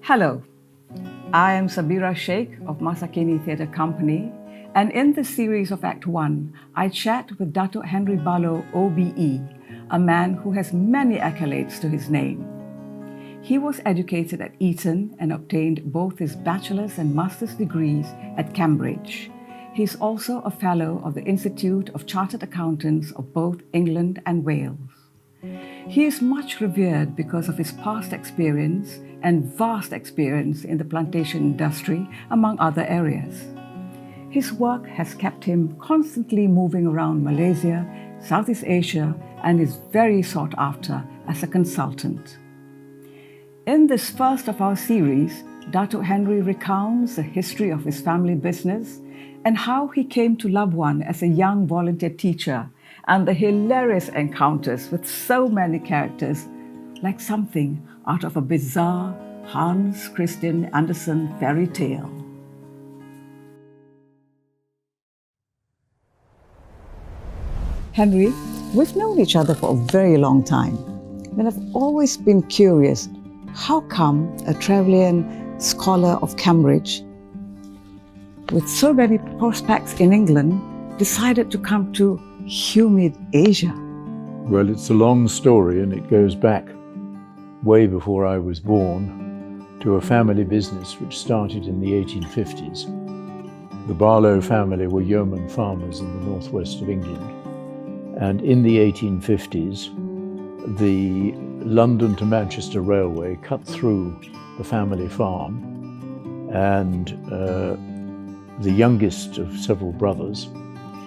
Hello, I am Sabira Sheikh of Masakini Theatre Company, and in this series of Act 1, I chat with Dato Henry Barlow, OBE, a man who has many accolades to his name. He was educated at Eton and obtained both his bachelor's and master's degrees at Cambridge. He is also a fellow of the Institute of Chartered Accountants of both England and Wales. He is much revered because of his past experience and vast experience in the plantation industry, among other areas. His work has kept him constantly moving around Malaysia, Southeast Asia, and is very sought after as a consultant. In this first of our series, Dato Henry recounts the history of his family business and how he came to love one as a young volunteer teacher, and the hilarious encounters with so many characters, like something out of a bizarre Hans Christian Andersen fairy tale. Henry, we've known each other for a very long time, and I've always been curious, how come a Trevelyan scholar of Cambridge, with so many prospects in England, decided to come to humid Asia? Well, it's a long story, and it goes back way before I was born to a family business which started in the 1850s. The Barlow family were yeoman farmers in the northwest of England. And in the 1850s, the London to Manchester Railway cut through the family farm, and the youngest of several brothers,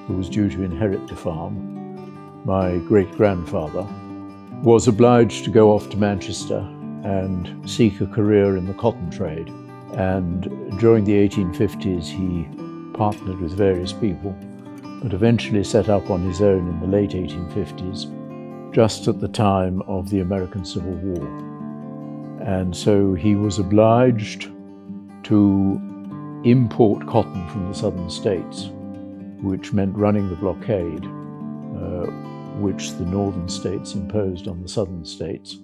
who was due to inherit the farm, my great-grandfather, was obliged to go off to Manchester and seek a career in the cotton trade. And during the 1850s, he partnered with various people, but eventually set up on his own in the late 1850s, just at the time of the American Civil War. And so he was obliged to import cotton from the southern states, which meant running the blockade, which the northern states imposed on the southern states,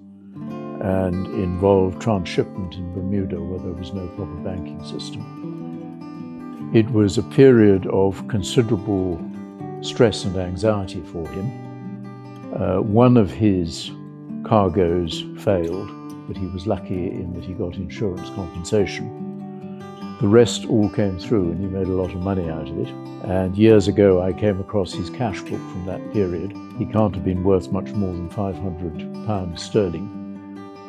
and involved transshipment in Bermuda, where there was no proper banking system. It was a period of considerable stress and anxiety for him. One of his cargoes failed, but he was lucky in that he got insurance compensation. The rest all came through, and he made a lot of money out of it. And years ago, I came across his cash book from that period. He can't have been worth much more than £500 sterling.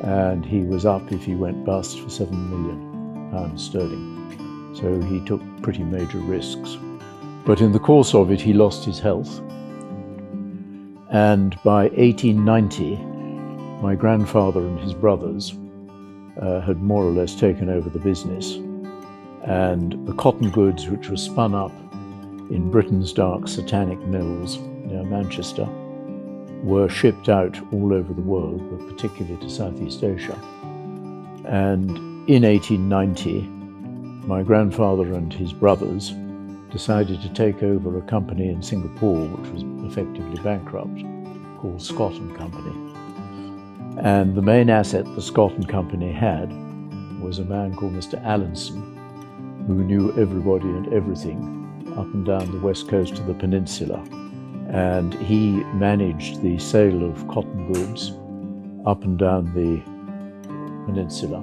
And he was up, if he went bust, for £7 million sterling. So he took pretty major risks. But in the course of it, he lost his health. And by 1890, my grandfather and his brothers had more or less taken over the business. And the cotton goods, which were spun up in Britain's dark satanic mills near Manchester, were shipped out all over the world, but particularly to Southeast Asia. And in 1890, my grandfather and his brothers decided to take over a company in Singapore, which was effectively bankrupt, called Scott and Company. And the main asset the Scott and Company had was a man called Mr. Allinson, who knew everybody and everything up and down the west coast of the peninsula. And he managed the sale of cotton goods up and down the peninsula.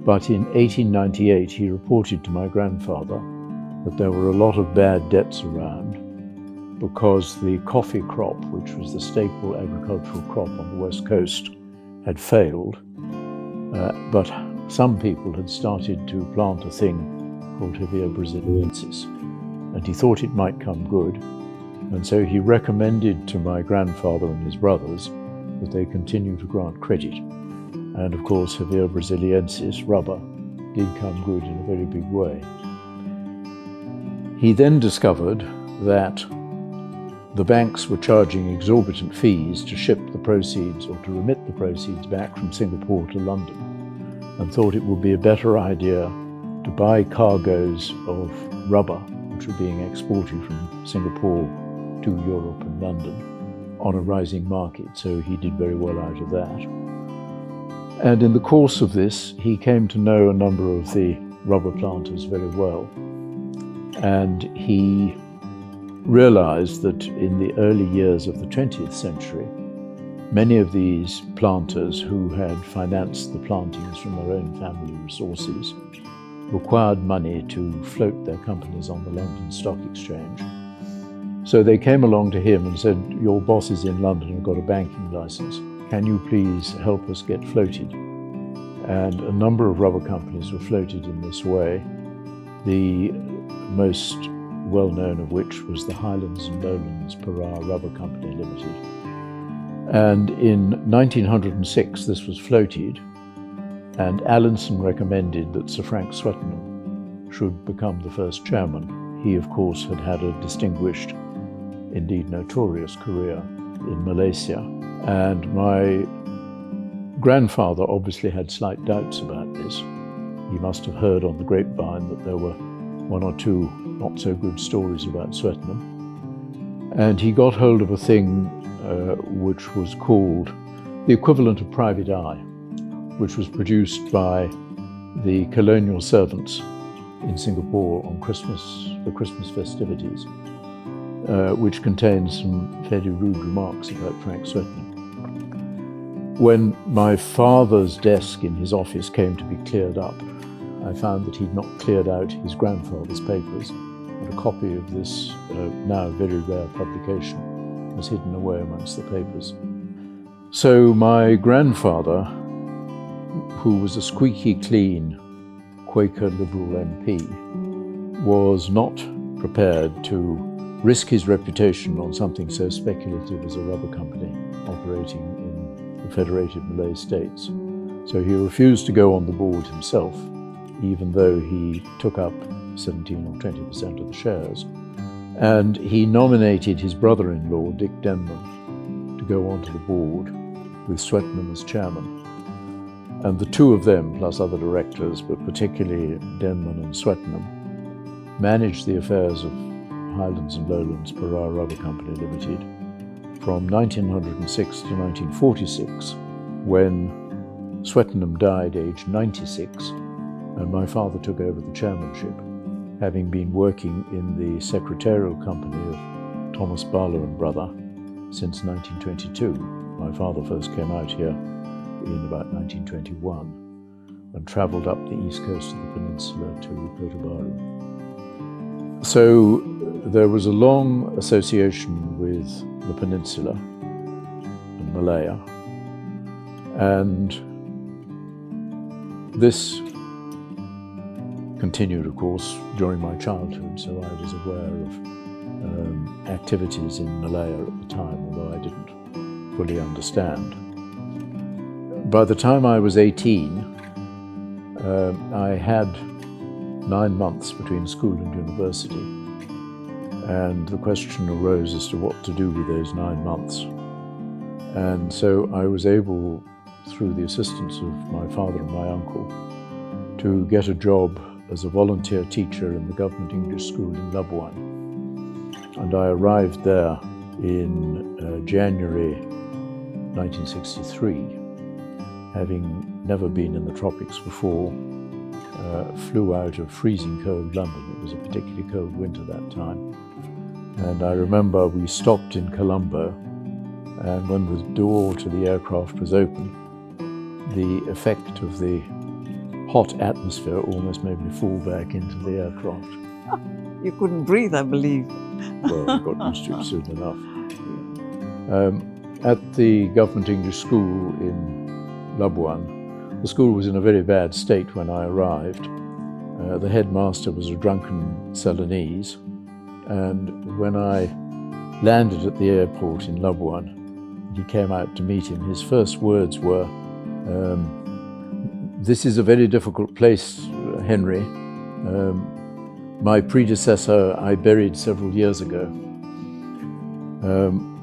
But in 1898, he reported to my grandfather that there were a lot of bad debts around because the coffee crop, which was the staple agricultural crop on the west coast, had failed. But some people had started to plant a thing called Hevea brasiliensis, and he thought it might come good. And so he recommended to my grandfather and his brothers that they continue to grant credit. And of course, Hevea brasiliensis, rubber, did come good in a very big way. He then discovered that the banks were charging exorbitant fees to ship the proceeds or to remit the proceeds back from Singapore to London, and thought it would be a better idea to buy cargoes of rubber, which were being exported from Singapore to Europe and London on a rising market. So he did very well out of that. And in the course of this, he came to know a number of the rubber planters very well. And he realized that in the early years of the 20th century, many of these planters who had financed the plantings from their own family resources required money to float their companies on the London Stock Exchange. So they came along to him and said, "Your boss is in London and got a banking license. Can you please help us get floated?" And a number of rubber companies were floated in this way, the most well-known of which was the Highlands and Lowlands Rubber Company Limited. And in 1906 this was floated, and Allinson recommended that Sir Frank Swettenham should become the first chairman. He, of course, had had a distinguished, indeed notorious career in Malaysia. And my grandfather obviously had slight doubts about this. He must have heard on the grapevine that there were one or two not so good stories about Swettenham. And he got hold of a thing which was called the equivalent of Private Eye, which was produced by the colonial servants in Singapore on the Christmas festivities, which contains some fairly rude remarks about Frank Swettenham. When my father's desk in his office came to be cleared up, I found that he'd not cleared out his grandfather's papers, and a copy of this now very rare publication was hidden away amongst the papers. So my grandfather, who was a squeaky clean Quaker Liberal MP, was not prepared to risk his reputation on something so speculative as a rubber company operating in the Federated Malay States. So he refused to go on the board himself, even though he took up 17 or 20% of the shares. And he nominated his brother-in-law, Dick Denman, to go onto the board with Swettenham as chairman. And the two of them, plus other directors, but particularly Denman and Swettenham, managed the affairs of Highlands and Lowlands Rubber Company Limited from 1906 to 1946, when Swettenham died aged 96, and my father took over the chairmanship, having been working in the secretarial company of Thomas Barlow and Brother since 1922. My father first came out here in about 1921 and travelled up the east coast of the peninsula to Kota Bharu. So there was a long association with the peninsula and Malaya, and this continued, of course, during my childhood, so I was aware of activities in Malaya at the time, although I didn't fully understand. By the time I was 18, I had 9 months between school and university, and the question arose as to what to do with those 9 months. And so I was able, through the assistance of my father and my uncle, to get a job as a volunteer teacher in the government English school in Labuan. And I arrived there in January 1963, having never been in the tropics before. Flew out of freezing cold London. It was a particularly cold winter that time. And I remember we stopped in Colombo, and when the door to the aircraft was open, the effect of the hot atmosphere almost made me fall back into the aircraft. You couldn't breathe, I believe. Well, I got used to it soon enough. At the government English school in Labuan, the school was in a very bad state when I arrived. The headmaster was a drunken Ceylonese, and when I landed at the airport in Labuan, he came out to meet him. His first words were, "This is a very difficult place, Henry. My predecessor I buried several years ago."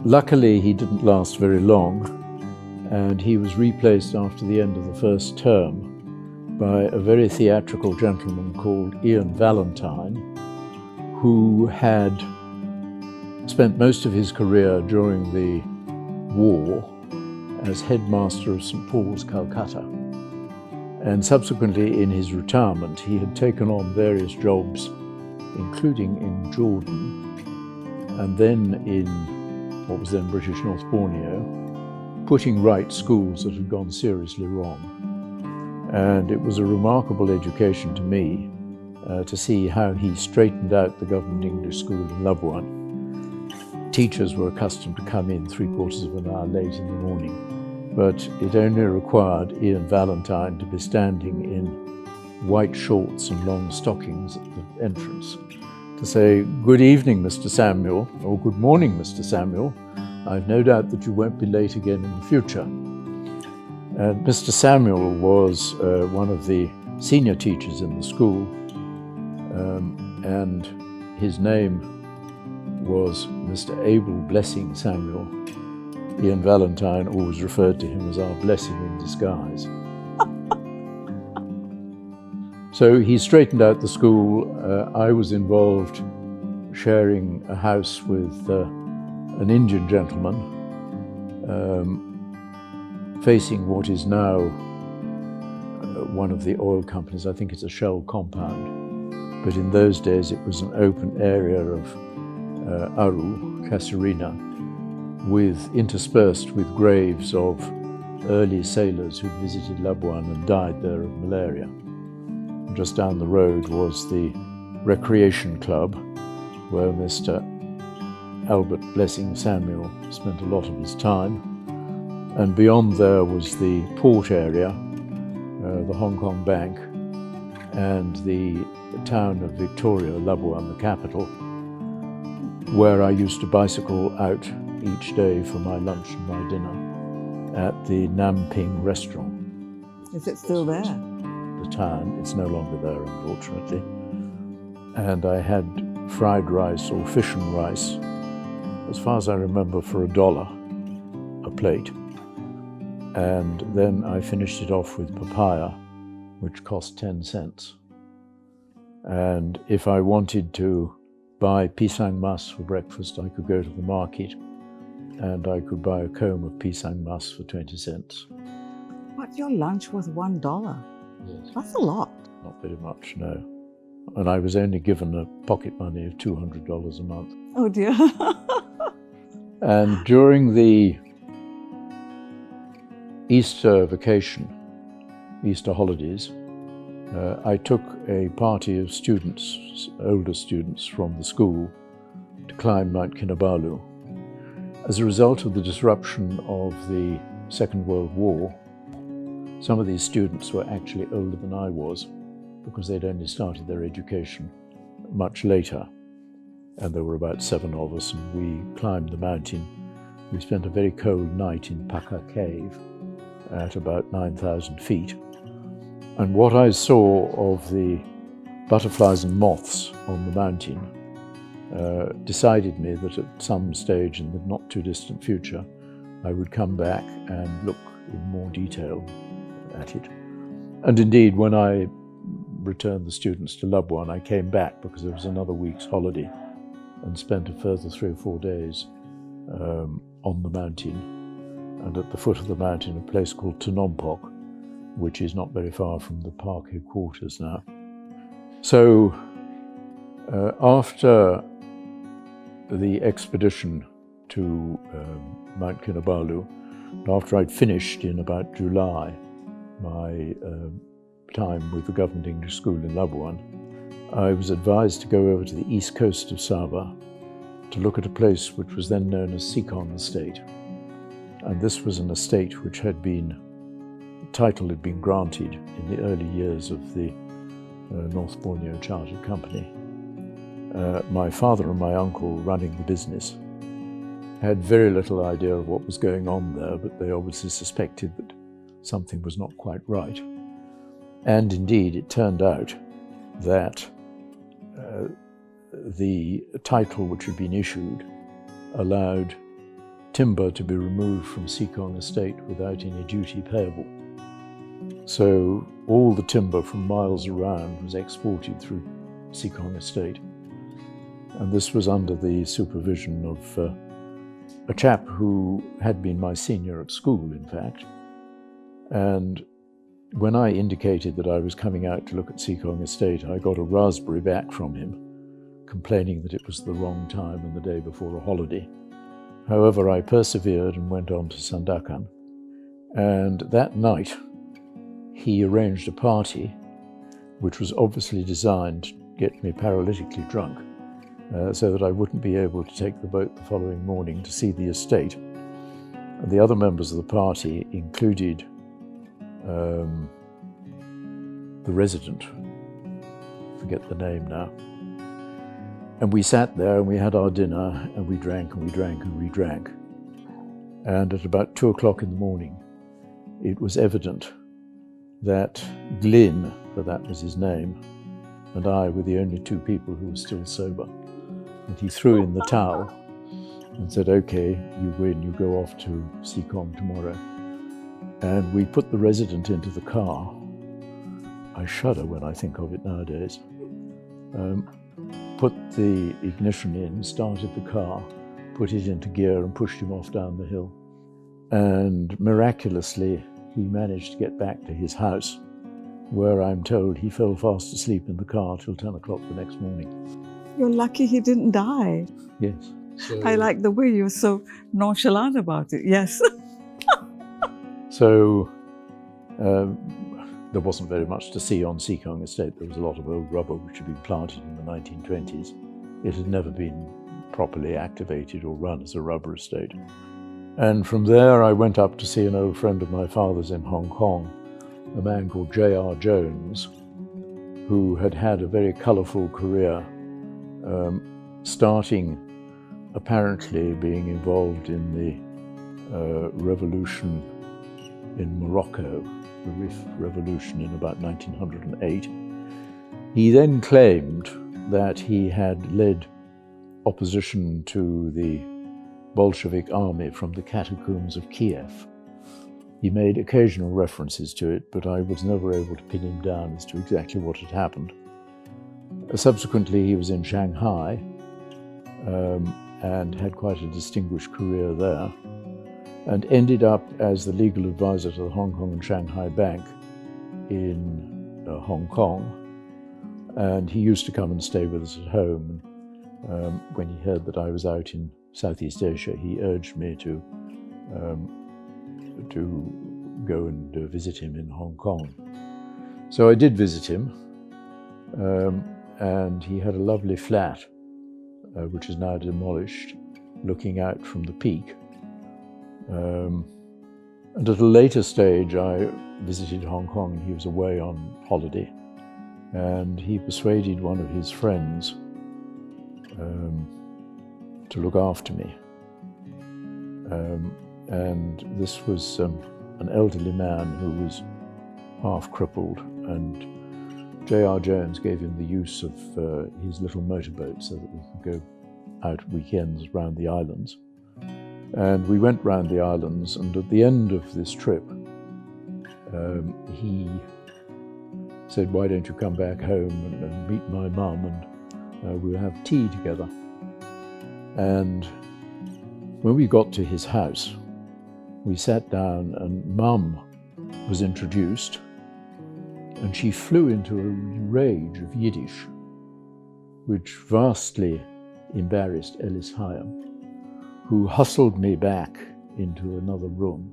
Luckily, he didn't last very long, and he was replaced after the end of the first term by a very theatrical gentleman called Ian Valentine, who had spent most of his career during the war as headmaster of St. Paul's, Calcutta. And subsequently, in his retirement, he had taken on various jobs, including in Jordan, and then in what was then British North Borneo, putting right schools that had gone seriously wrong. And it was a remarkable education to me to see how he straightened out the government English school in Labuan. Teachers were accustomed to come in 3/4 of an hour late in the morning, but it only required Ian Valentine to be standing in white shorts and long stockings at the entrance to say, "Good evening, Mr. Samuel," or "Good morning, Mr. Samuel. I've no doubt that you won't be late again in the future." And Mr. Samuel was one of the senior teachers in the school, and his name was Mr. Abel Blessing Samuel. Ian Valentine always referred to him as our blessing in disguise. So he straightened out the school. I was involved sharing a house with an Indian gentleman facing what is now one of the oil companies. I think it's a Shell compound. But in those days it was an open area of Aru, Casuarina, interspersed with graves of early sailors who'd visited Labuan and died there of malaria. Just down the road was the recreation club, where Mr. Albert Blessing Samuel spent a lot of his time. And beyond there was the port area, the Hong Kong Bank, and the town of Victoria, Labuan, the capital, where I used to bicycle out each day for my lunch and my dinner at the Namping restaurant. Is it still there? The town, it's no longer there, unfortunately. And I had fried rice or fish and rice, as far as I remember, for $1 a plate. And then I finished it off with papaya, which cost 10 cents. And if I wanted to buy pisang mas for breakfast, I could go to the market and I could buy a comb of pisang mas for 20 cents. But your lunch was $1? Yes. That's a lot. Not very much, no. And I was only given a pocket money of $200 a month. Oh dear. And during the Easter vacation, Easter holidays, I took a party of students, older students from the school, to climb Mount Kinabalu. As a result of the disruption of the Second World War, some of these students were actually older than I was, because they'd only started their education much later. And there were about 7 of us, and we climbed the mountain. We spent a very cold night in Paka Cave at about 9,000 feet. And what I saw of the butterflies and moths on the mountain decided me that at some stage in the not too distant future, I would come back and look in more detail at it. And indeed, when I returned the students to Labuan, I came back because there was another week's holiday and spent a further 3 or 4 days on the mountain. And at the foot of the mountain, a place called Tenompok, which is not very far from the park headquarters now. So after the expedition to Mount Kinabalu, and after I'd finished in about July my time with the Government English School in Labuan, I was advised to go over to the east coast of Sabah to look at a place which was then known as Sikong Estate. And this was an estate which had been, the title had been granted in the early years of the North Borneo Chartered Company. My father and my uncle, running the business, had very little idea of what was going on there, but they obviously suspected that something was not quite right. And indeed, it turned out that the title which had been issued allowed timber to be removed from Sikong Estate without any duty payable. So all the timber from miles around was exported through Sikong Estate. And this was under the supervision of a chap who had been my senior at school, in fact. And when I indicated that I was coming out to look at Sekong Estate, I got a raspberry back from him, complaining that it was the wrong time and the day before a holiday. However, I persevered and went on to Sandakan. And that night, he arranged a party, which was obviously designed to get me paralytically drunk, so that I wouldn't be able to take the boat the following morning to see the estate. And the other members of the party included the resident, forget the name now. And we sat there and we had our dinner and we drank and we drank and we drank. And at about 2 o'clock in the morning, it was evident that Glyn, for that was his name, and I were the only two people who were still sober. And he threw in the towel and said, "Okay, you win, you go off to Sekong tomorrow." And we put the resident into the car. I shudder when I think of it nowadays. Put the ignition in, started the car, put it into gear and pushed him off down the hill. And miraculously, he managed to get back to his house, where I'm told he fell fast asleep in the car till 10 o'clock the next morning. You're lucky he didn't die. Yes. So, I like the way you're so nonchalant about it. Yes. So there wasn't very much to see on Sekong Estate. There was a lot of old rubber which had been planted in the 1920s. It had never been properly activated or run as a rubber estate. And from there I went up to see an old friend of my father's in Hong Kong, a man called J.R. Jones, who had had a very colourful career, starting apparently being involved in the revolution in Morocco, the Rif Revolution in about 1908. He then claimed that he had led opposition to the Bolshevik army from the catacombs of Kiev. He made occasional references to it, but I was never able to pin him down as to exactly what had happened. Subsequently, he was in Shanghai and had quite a distinguished career there, and ended up as the legal advisor to the Hong Kong and Shanghai Bank in Hong Kong. And he used to come and stay with us at home. And when he heard that I was out in Southeast Asia, he urged me to go and visit him in Hong Kong. So I did visit him, and he had a lovely flat, which is now demolished, looking out from the peak. And at a later stage, I visited Hong Kong, and he was away on holiday, and he persuaded one of his friends to look after me. And this was an elderly man who was half crippled, and J.R. Jones gave him the use of his little motorboat so that we could go out weekends round the islands. And we went round the islands, and at the end of this trip, he said, "Why don't you come back home and meet my mum, and we'll have tea together." And when we got to his house, we sat down and Mum was introduced, and she flew into a rage of Yiddish, which vastly embarrassed Ellis Hyam, who hustled me back into another room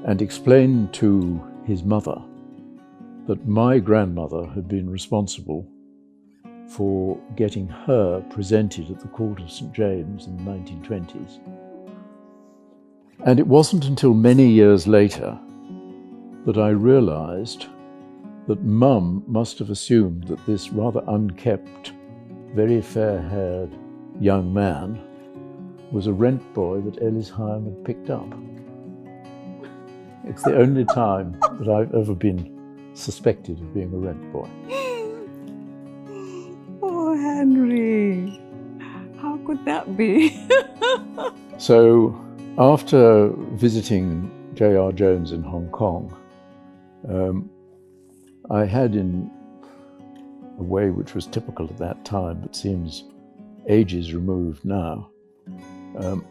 and explained to his mother that my grandmother had been responsible for getting her presented at the court of St. James in the 1920s. And it wasn't until many years later that I realized that Mum must have assumed that this rather unkempt, very fair-haired young man was a rent boy that Ellis Hyam had picked up. It's the only time that I've ever been suspected of being a rent boy. Oh, Henry, how could that be? So, after visiting J.R. Jones in Hong Kong, I had, in a way which was typical at that time, but seems ages removed now,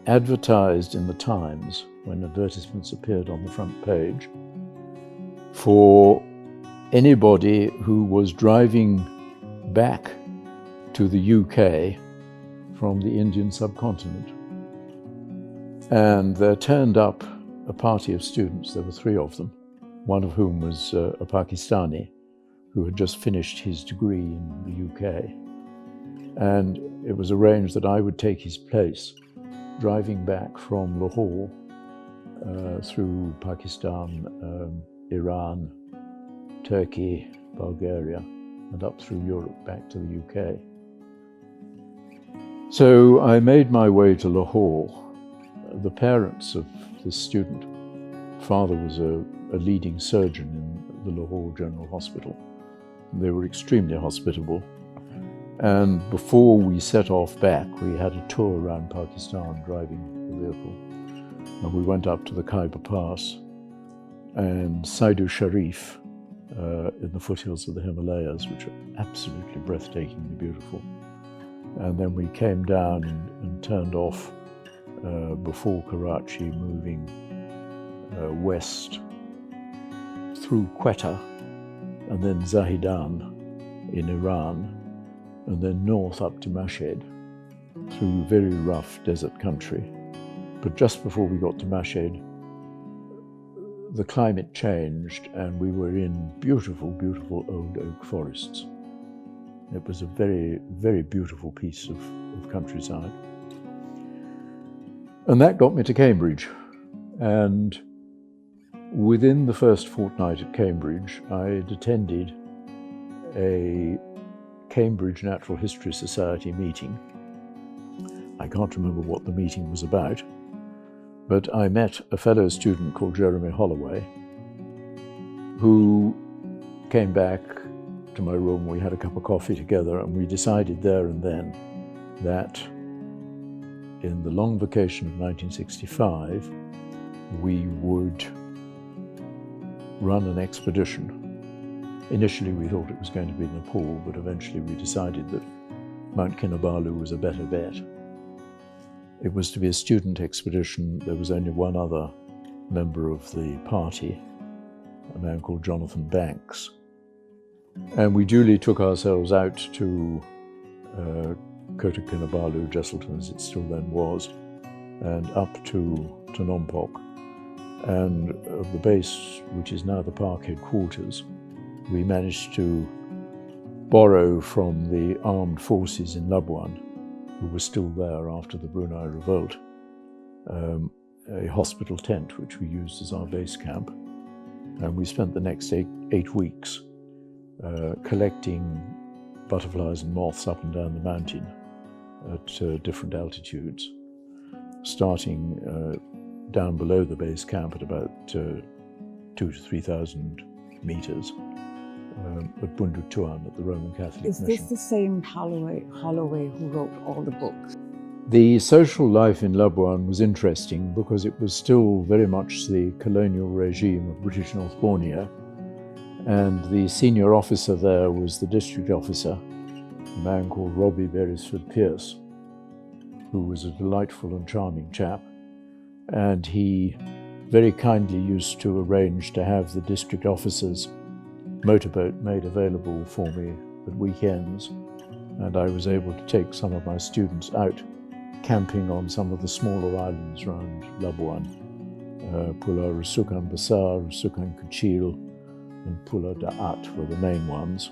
advertised in the Times, when advertisements appeared on the front page, for anybody who was driving back to the UK from the Indian subcontinent. And there turned up a party of students. There were 3 of them, one of whom was a Pakistani who had just finished his degree in the UK. And it was arranged that I would take his place, driving back from Lahore through Pakistan, Iran, Turkey, Bulgaria, and up through Europe back to the UK. So I made my way to Lahore. The parents of this student, father was a leading surgeon in the Lahore General Hospital. They were extremely hospitable. And before we set off back, we had a tour around Pakistan driving the vehicle. And we went up to the Khyber Pass and Saidu Sharif in the foothills of the Himalayas, which are absolutely breathtakingly beautiful. And then we came down and turned off before Karachi, moving west through Quetta and then Zahedan in Iran, and then north up to Mashed through very rough desert country. But just before we got to Mashed, the climate changed and we were in beautiful, beautiful old oak forests. It was a very, very beautiful piece of countryside. And that got me to Cambridge. And within the first fortnight at Cambridge, I had attended a Cambridge Natural History Society meeting. I can't remember what the meeting was about, but I met a fellow student called Jeremy Holloway, who came back to my room. We had a cup of coffee together and we decided there and then that in the long vacation of 1965, we would run an expedition. Initially, we thought it was going to be Nepal, but eventually we decided that Mount Kinabalu was a better bet. It was to be a student expedition. There was only one other member of the party, a man called Jonathan Banks. And we duly took ourselves out to Kota Kinabalu, Jesselton as it still then was, and up to Nompok. And of the base, which is now the park headquarters, we managed to borrow from the armed forces in Labuan, who were still there after the Brunei Revolt, a hospital tent which we used as our base camp. And we spent the next eight weeks collecting butterflies and moths up and down the mountain at different altitudes, starting down below the base camp at about 2,000 to 3,000 meters at Bundu Tuan at the Roman Catholic Mission. Is this the same Holloway who wrote all the books? The social life in Labuan was interesting because it was still very much the colonial regime of British North Borneo, and the senior officer there was the district officer, a man called Robbie Beresford Pierce, who was a delightful and charming chap. And he very kindly used to arrange to have the district officer's motorboat made available for me at weekends. And I was able to take some of my students out camping on some of the smaller islands around Labuan. Pulau Rusukan Besar, Rusukan Kecil, and Pulau Da'at were the main ones.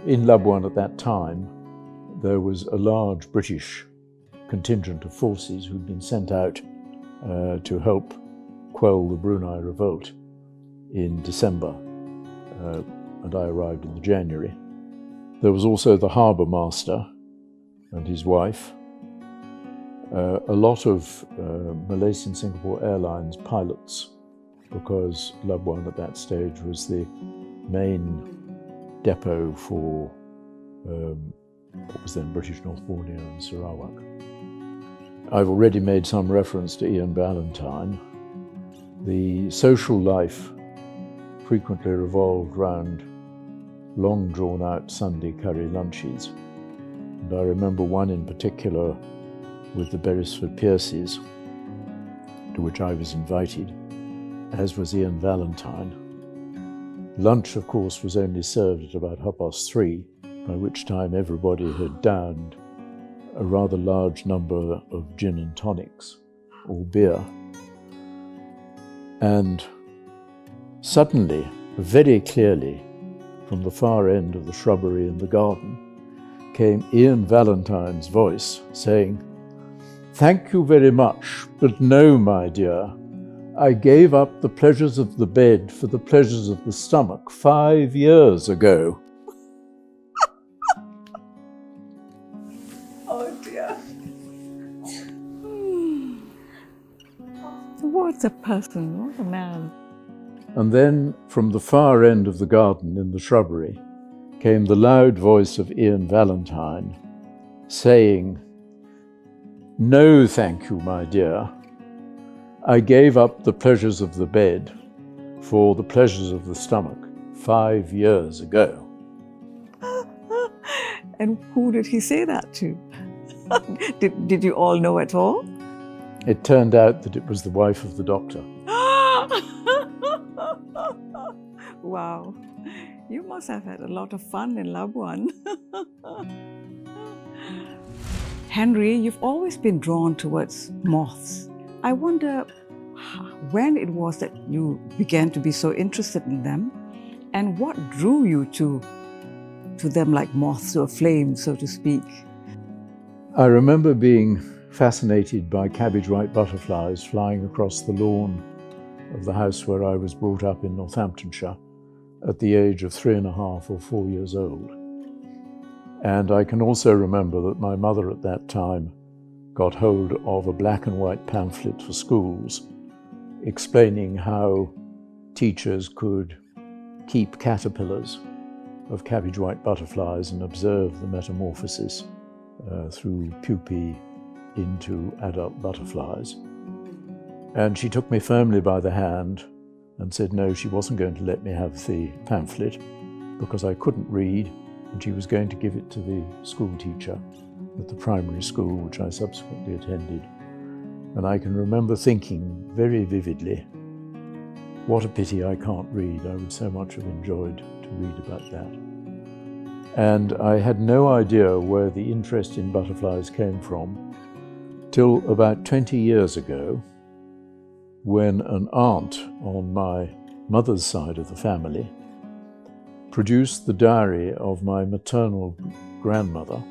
In Labuan at that time, there was a large British contingent of forces who'd been sent out to help quell the Brunei Revolt in December, and I arrived in January. There was also the harbour master and his wife, a lot of Malaysian Singapore Airlines pilots, because Labuan at that stage was the main depot for what was then British North Borneo and Sarawak. I've already made some reference to Ian Ballantyne. The social life frequently revolved round long drawn-out Sunday curry lunches. And I remember one in particular with the Beresford Pierces, to which I was invited, as was Ian Ballantyne. Lunch, of course, was only served at about 3:30, by which time everybody had downed a rather large number of gin and tonics or beer. And suddenly, very clearly, from the far end of the shrubbery in the garden, came Ian Valentine's voice saying, "Thank you very much, but no, my dear. I gave up the pleasures of the bed for the pleasures of the stomach 5 years ago." Oh dear. What a person, what a man. And then from the far end of the garden in the shrubbery came the loud voice of Ian Valentine saying, "No, thank you, my dear. I gave up the pleasures of the bed for the pleasures of the stomach 5 years ago." And who did he say that to? Did you all know at all? It turned out that it was the wife of the doctor. Wow, you must have had a lot of fun in Labuan. Henry, you've always been drawn towards moths. I wonder when it was that you began to be so interested in them, and what drew you to them like moths to a flame, so to speak. I remember being fascinated by cabbage-white butterflies flying across the lawn of the house where I was brought up in Northamptonshire at the age of 3.5 or 4 years old. And I can also remember that my mother at that time got hold of a black and white pamphlet for schools explaining how teachers could keep caterpillars of cabbage-white butterflies and observe the metamorphosis through pupae into adult butterflies. And she took me firmly by the hand and said no, she wasn't going to let me have the pamphlet because I couldn't read, and she was going to give it to the school teacher at the primary school, which I subsequently attended. And I can remember thinking very vividly, what a pity I can't read. I would so much have enjoyed to read about that. And I had no idea where the interest in butterflies came from till about 20 years ago, when an aunt on my mother's side of the family produced the diary of my maternal grandmother,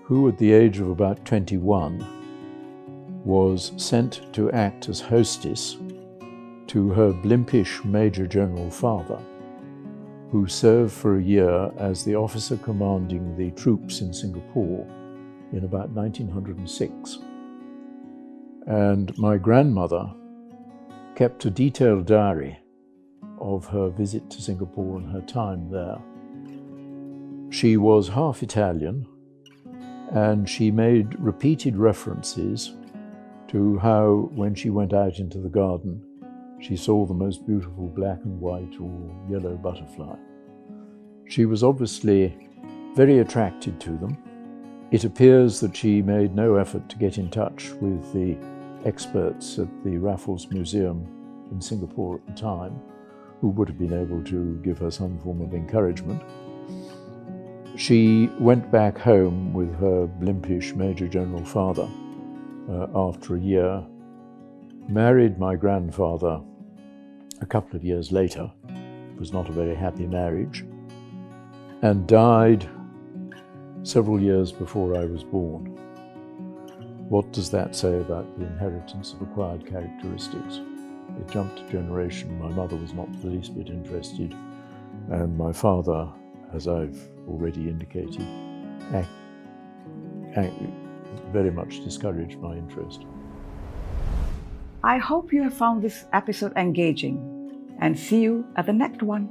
who at the age of about 21 was sent to act as hostess to her blimpish Major General father, who served for a year as the officer commanding the troops in Singapore in about 1906. And my grandmother kept a detailed diary of her visit to Singapore and her time there. She was half Italian, and she made repeated references to how, when she went out into the garden, she saw the most beautiful black and white or yellow butterfly. She was obviously very attracted to them. It appears that she made no effort to get in touch with the experts at the Raffles Museum in Singapore at the time, who would have been able to give her some form of encouragement. She went back home with her blimpish Major General father after a year, married my grandfather a couple of years later. It was not a very happy marriage, and died several years before I was born. What does that say about the inheritance of acquired characteristics? It jumped a generation. My mother was not the least bit interested, and my father, as I've already indicated, very much discouraged my interest. I hope you have found this episode engaging, and see you at the next one.